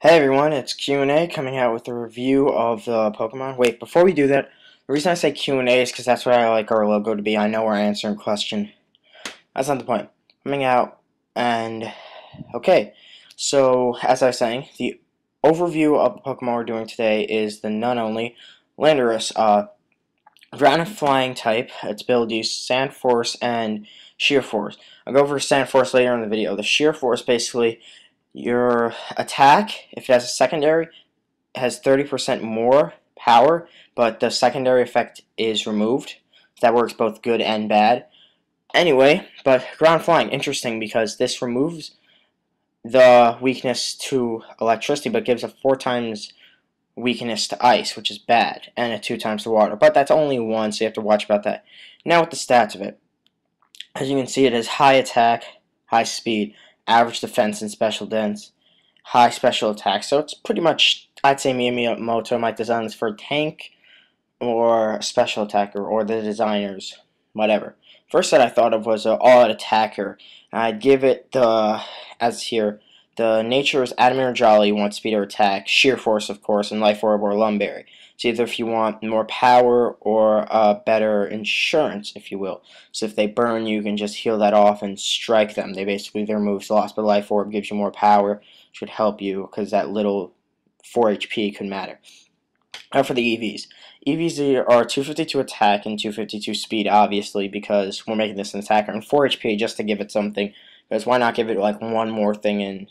Hey everyone, it's Q&A coming out with a review of the Pokemon. Wait, before we do that, the reason I say Q&A is because that's what I like our logo to be. I know we're answering question. That's not the point. Coming out, and okay. So, as I was saying, the overview of the Pokemon we're doing today is the none only Landuros. Ground and flying type. Its abilities Sand Force and Sheer Force. I'll go over Sand Force later in the video. The Sheer Force basically your attack, if it has a secondary, has 30% more power, but the secondary effect is removed. That works both good and bad. Anyway, but ground flying, interesting because this removes the weakness to electricity, but gives a 4 times weakness to ice, which is bad, and a 2 times to water. But that's only one, so you have to watch about that. Now with the stats of it. As you can see, it has high attack, high speed, average defense, and special defense, high special attack. So it's pretty much, I'd say Miyamoto might design this for a tank or a special attacker or the designers, whatever. First that I thought of was an all-out attacker. I'd give it the, as here, the nature is Adamant or Jolly, want speed or attack, Sheer Force, of course, and Life Orb or Lumberry. So either if you want more power or better insurance, if you will. So if they burn you, can just heal that off and strike them. They basically, their move's lost, but Life Orb gives you more power, should help you, because that little 4 HP could matter. Now for the EVs. EVs are 252 attack and 252 speed, obviously, because we're making this an attacker, and 4 HP just to give it something, because why not give it like one more thing in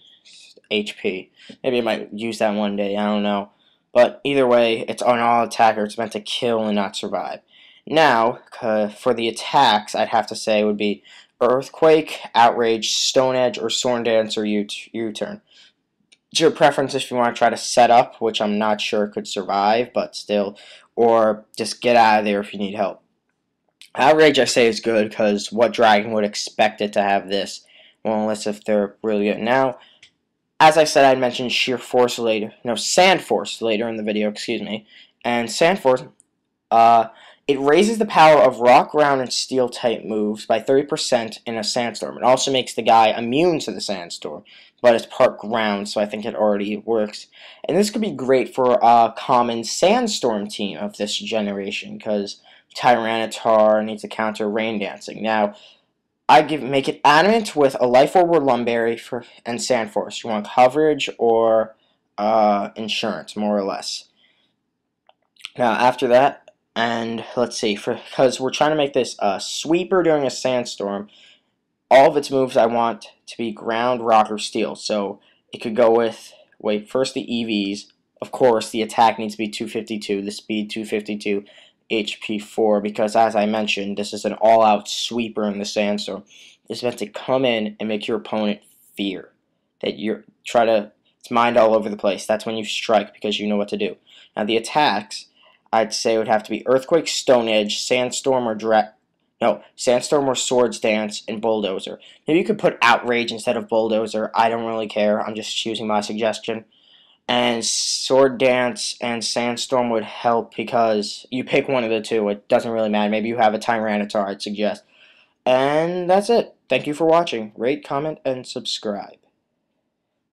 HP? Maybe I might use that one day, I don't know. But either way, it's an all attacker, it's meant to kill and not survive. Now, for the attacks, I'd have to say would be Earthquake, Outrage, Stone Edge, or Sword Dance or U-Turn. It's your preference if you want to try to set up, which I'm not sure could survive, but still, or just get out of there if you need help. Outrage, I say, is good, because what dragon would expect it to have this? Well, unless if they're really good. Now, as I said, I'd mention Sheer Force later. No, Sand Force later in the video, excuse me. And Sand Force, it raises the power of rock, ground, and steel type moves by 30% in a sandstorm. It also makes the guy immune to the sandstorm, but it's part ground, so I think it already works. And this could be great for a common sandstorm team of this generation, because Tyranitar needs to counter rain dancing. Now, make it adamant with a Life Orb or Lumberry and Sand Force. You want coverage or insurance, more or less. Now, after that, and let's see, because we're trying to make this a sweeper during a sandstorm, all of its moves I want to be ground, rock, or steel. So it could go with, wait, first the EVs. Of course, the attack needs to be 252, the speed 252, HP 4, because as I mentioned, this is an all-out sweeper in the sandstorm. It's meant to come in and make your opponent fear. That it's mind all over the place. That's when you strike, because you know what to do. Now the attacks, I'd say would have to be Earthquake, Stone Edge, Sandstorm, or Sandstorm or Swords Dance, and Bulldozer. Maybe you could put Outrage instead of Bulldozer. I don't really care. I'm just choosing my suggestion. And Sword Dance and Sandstorm would help because you pick one of the two. It doesn't really matter. Maybe you have a Tyranitar, I'd suggest. And that's it. Thank you for watching. Rate, comment, and subscribe.